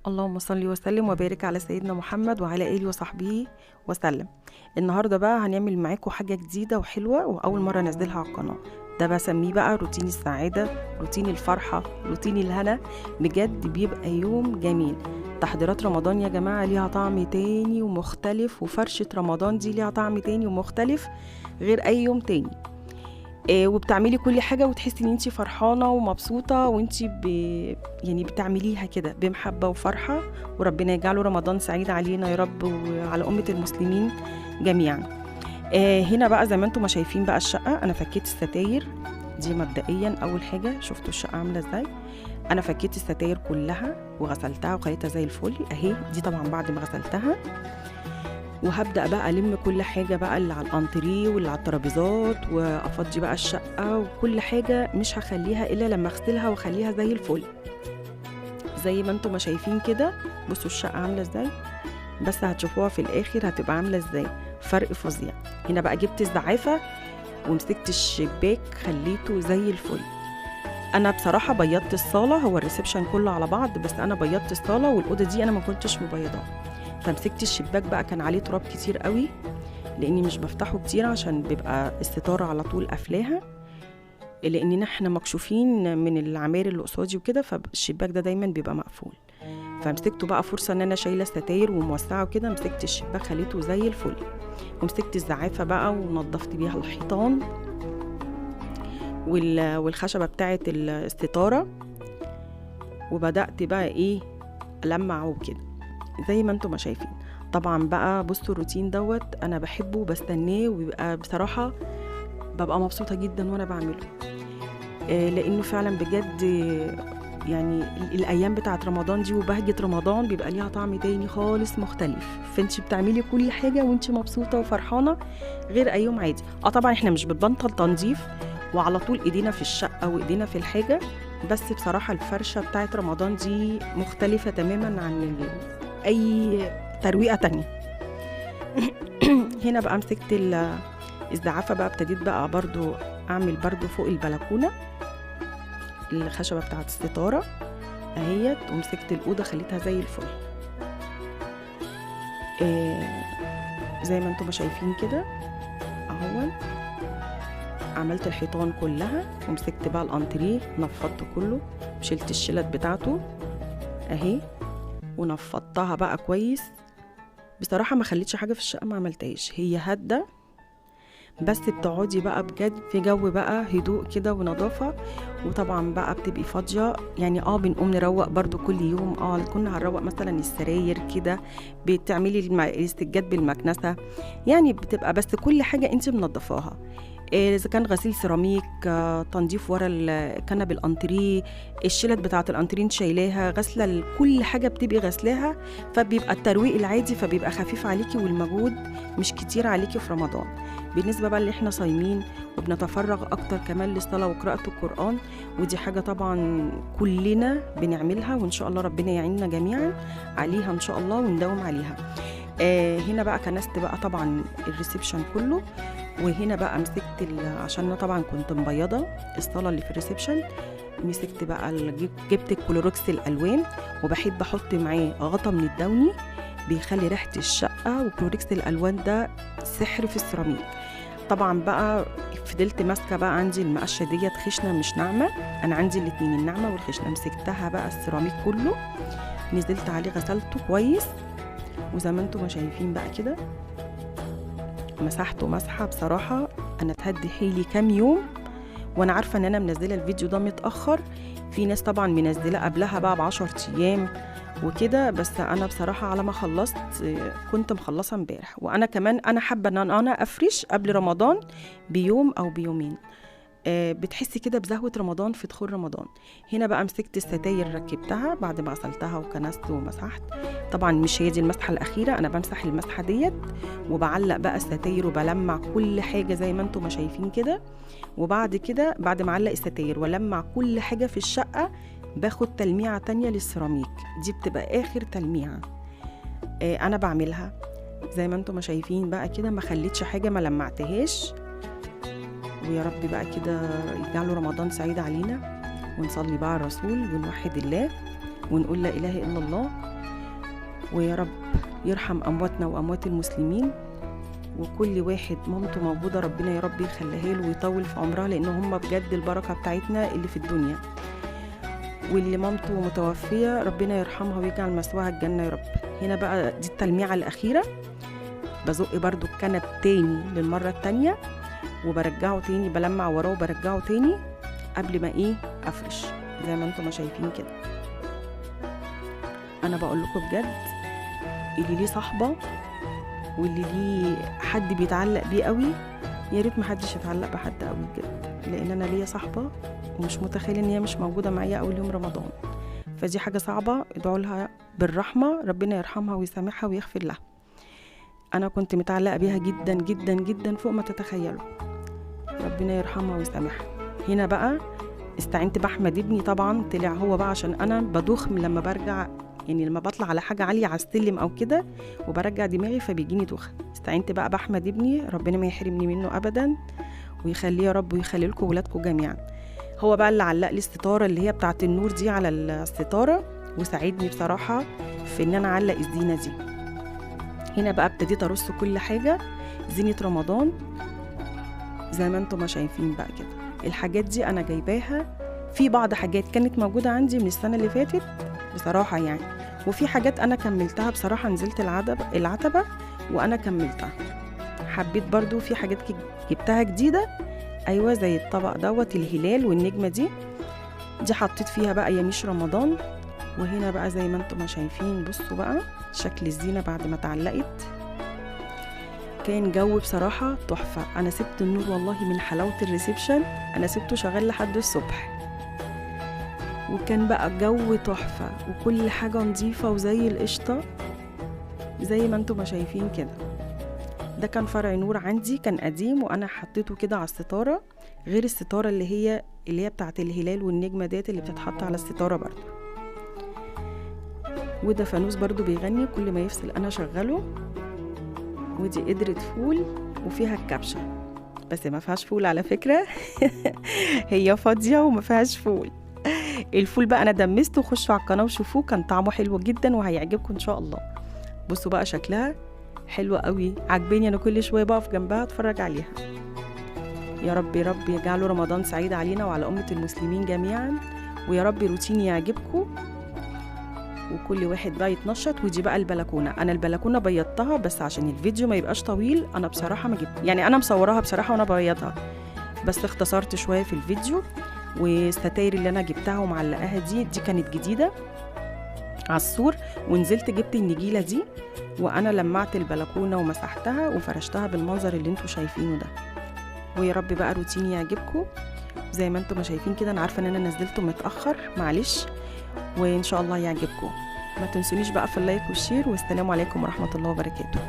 اللهم صل وسلم وبارك على سيدنا محمد وعلى آله وصحبه وسلم. النهارده بقى هنعمل معاكم حاجة جديدة وحلوة وأول مرة أنزلها على القناة. ده بسميه بقى روتين السعادة، روتين الفرحة، روتين الهنا. بجد بيبقى يوم جميل. تحضيرات رمضان يا جماعة ليها طعم تاني ومختلف، وفرشة رمضان دي ليها طعم تاني ومختلف غير أي يوم تاني. وبتعملي كل حاجة وتحسي ان انتي فرحانة ومبسوطة وانتي يعني بتعمليها كده بمحبة وفرحة. وربنا يجعله رمضان سعيد علينا يا رب وعلى أمة المسلمين جميعا. هنا بقى زي ما انتم ما شايفين بقى الشقة، انا فكيت الستاير دي مبدئيا. اول حاجة شفتوا الشقة عاملة ازاي؟ انا فكيت الستاير كلها وغسلتها وخليتها زي الفل اهي. دي طبعا بعد ما غسلتها، وهبدأ بقى ألم كل حاجة بقى اللي على الانتريه واللي على الترابيزات، وأفضي بقى الشقة وكل حاجة مش هخليها إلا لما أغسلها وأخليها زي الفل زي ما انتم ما شايفين كده. بصوا الشقة عاملة ازاي، بس هتشوفوها في الآخر هتبقى عاملة ازاي، فرق فظيع. هنا بقى جبت الزعافة ومسكت الشباك خليته زي الفل. أنا بصراحة بيضت الصالة، هو الريسبشن كله على بعض، بس أنا بيضت الصالة والأوضة دي أنا ما كنتش مبيضاها. فمسكت الشباك بقى كان عليه تراب كتير قوي لاني مش بفتحه كتير عشان بيبقى الستاره على طول قافلاها، لاننا احنا مكشوفين من العماير اللي قصادي وكده، فالشباك ده دايما بيبقى مقفول. فمسكته بقى فرصه ان انا شايله ستاير وموسعه وكده، مسكت الشباك خليته زي الفل، ومسكت الزعافه بقى ونضفت بيها الحيطان والخشبه بتاعه الستاره، وبدات بقى ايه ألمع وكده زي ما انتم ما شايفين. طبعا بقى بصوا الروتين دوت انا بحبه وبستناه، وبيبقى بصراحة ببقى مبسوطة جدا وانا بعمله. لانه فعلا بجد يعني الايام بتاعت رمضان دي وبهجة رمضان بيبقى ليها طعم تاني خالص مختلف. فانتي بتعملي كل حاجة وانتي مبسوطة وفرحانة غير اي يوم عادي. طبعا احنا مش بنبطل تنظيف وعلى طول ايدينا في الشقة وايدينا في الحاجة، بس بصراحة الفرشة بتاعت رمضان دي مختلفة تماما عن اي ترويقة تانية. هنا بقى مسكت الزعافة بقى، ابتديت بقى برضو اعمل برضو فوق البلكونة الخشبة بتاعت الستارة اهيت، ومسكت الأوضة خليتها زي الفل. زي ما انتم شايفين كده اهو. عملت الحيطان كلها ومسكت بقى الانتريه نفضته كله، وشلت الشلت بتاعته اهي ونفضتها بقى كويس. بصراحة ما خليتش حاجة في الشقة ما عملتهاش، هي هادة بس بتقعدي بقى بجد في جو بقى هدوء كده ونظافة. وطبعا بقى بتبقي فاضية يعني بنقوم نروق برضو كل يوم. كنا هنروق مثلا السراير كده، بتعملي السجاد بالمكنسة، يعني بتبقى بس كل حاجة انت منظفاها. اذا كان غسيل سيراميك، تنظيف ورا الكنب الانتريه، الشلت بتاعه الانتريه شايلاها، غسله كل حاجه بتبقي غسلاها. فبيبقى الترويق العادي فبيبقى خفيف عليكي والمجهود مش كتير عليكي في رمضان. بالنسبه بقى اللي احنا صايمين وبنتفرغ اكتر كمان للصلاه وقراءه القران، ودي حاجه طبعا كلنا بنعملها، وان شاء الله ربنا يعيننا جميعا عليها ان شاء الله ونداوم عليها. هنا بقى كنست بقى طبعا الريسبشن كله. وهنا بقى مسكت عشان انا طبعا كنت مبيضه الصاله اللي في الريسبشن، مسكت بقى جبت الكلوروكس الالوان، وبحب احط معاه غطا من الدوني بيخلي ريحه الشقه، وكلوروكس الالوان ده سحر في السيراميك. طبعا بقى فضلت ماسكه بقى عندي المقشه ديت خشنه مش ناعمه، انا عندي الاتنين الناعمه والخشنه، مسكتها بقى السيراميك كله نزلت عليه غسلته كويس، وزي ما انتم شايفين بقى كده مسحته مسحه. بصراحه انا اتهدي حيلي كام يوم، وانا عارفه ان انا منزله الفيديو ده متاخر، في ناس طبعا منزله قبلها بقى ب10 ايام وكده، بس انا بصراحه على ما خلصت كنت مخلصه امبارح. وانا كمان انا حابه ان انا افرش قبل رمضان بيوم او بيومين، بتحسي كده بزهوة رمضان في دخول رمضان. هنا بقى مسكت الستاير ركبتها بعد ما غسلتها وكنست ومسحت. طبعا مش هي دي المسحة الأخيرة، أنا بمسح المسحة ديت وبعلق بقى الستاير وبلمع كل حاجة زي ما انتم ما شايفين كده. وبعد كده بعد ما علق الستاير ولمع كل حاجة في الشقة، باخد تلميعة تانية للسيراميك، دي بتبقى آخر تلميعة أنا بعملها زي ما انتم ما شايفين بقى كده. ما خليتش حاجة ما لمعتهاش. ويا رب بقى كده يجعله رمضان سعيد علينا، ونصلي بقى على الرسول ونوحد الله ونقول لا إله إلا الله. ويا رب يرحم أمواتنا وأموات المسلمين، وكل واحد مامته موجودة ربنا يا رب يخليها له ويطول في عمرها، لأن هم بجد البركة بتاعتنا اللي في الدنيا. واللي مامته متوفية ربنا يرحمها ويجعل مثواها الجنة يا رب. هنا بقى دي التلميعة الأخيرة، بزق برضو الكنب تاني للمرة التانية وبرجعه تاني، بلمع وراه وبرجعه تاني قبل ما أفرش زي ما انتم ما شايفين كده. أنا بقول لكم بجد، اللي ليه صاحبة واللي ليه حد بيتعلق بيه قوي يا ريت محدش يتعلق بحد قوي بجد، لان انا ليا صاحبه ومش متخيله ان هي مش موجوده معايا اول يوم رمضان، فدي حاجه صعبه. ادعوا لها بالرحمه، ربنا يرحمها ويسامحها ويغفر لها. انا كنت متعلقه بيها جدا جدا جدا فوق ما تتخيلوا، ربنا يرحمها ويسامحها. هنا بقى استعنت باحمد ابني، طبعا طلع هو بقى عشان انا بدوخ لما برجع، يعني لما بطلع على حاجه عاليه على السلم او كده وبرجع دماغي فبيجيني دوخه. استعنت بقى باحمد ابني، ربنا ما يحرمني منه ابدا ويخليه يا رب ويخلي لكم ولادكم جميعا. هو بقى اللي علق لي الستاره اللي هي بتاعه النور دي على الستاره، وساعدني بصراحه في ان انا اعلق الزينه دي. هنا بقى ابتديت ارص كل حاجه زينه رمضان زي ما انتم ما شايفين بقى كده. الحاجات دي انا جايباها، في بعض حاجات كانت موجوده عندي من السنه اللي فاتت بصراحه يعني، وفي حاجات انا كملتها بصراحه، نزلت العتبه وانا كملتها. حبيت برضو في حاجات جبتها جديده، ايوه زي الطبق دوت الهلال والنجمه دي حطيت فيها بقى يميش رمضان. وهنا بقى زي ما انتم ما شايفين بصوا بقى شكل الزينه بعد ما اتعلقت، كان جو بصراحه تحفه. انا سبت النور والله من حلاوه الريسبشن، انا سبته شغال لحد الصبح، وكان بقى جو تحفه وكل حاجه نظيفه وزي القشطه زي ما انتم ما شايفين كده. ده كان فرع نور عندي، كان قديم وانا حطيته كده على الستاره، غير الستاره اللي هي بتاعت الهلال والنجمه ديت اللي بتتحط على الستاره برضو. وده فانوس برضو بيغني كل ما يفصل انا شغله. ودي قدرة فول وفيها الكبشه، بس ما فيهاش فول على فكره هي فاضيه وما فيهاش فول. الفول بقى انا دمسته، خشوا على القناه وشوفوه، كان طعمه حلو جدا وهيعجبكم ان شاء الله. بصوا بقى شكلها حلوة قوي، عجباني، انا كل شويه بقف جنبها اتفرج عليها. يا رب يا رب يجعله رمضان سعيد علينا وعلى امه المسلمين جميعا، ويا رب روتيني يعجبكم وكل واحد بقى يتنشط. ودي بقى البلكونه، انا البلكونه بيضتها بس عشان الفيديو ما يبقاش طويل، انا بصراحه ما جبت، يعني انا مصوراها بصراحه وانا بيضها بس اختصرت شويه في الفيديو. والستاير اللي انا جبتها ومعلقاها دي كانت جديده على السور، ونزلت جبت النجيله دي وانا لمعت البلكونه ومسحتها وفرشتها بالمنظر اللي انتوا شايفينه ده. ويا رب بقى روتيني يعجبكم زي ما انتوا ما شايفين كده. انا عارفه ان انا نزلته متاخر معلش، وان شاء الله يعجبكم. ما تنسونيش بقى في اللايك والشير، والسلام عليكم ورحمه الله وبركاته.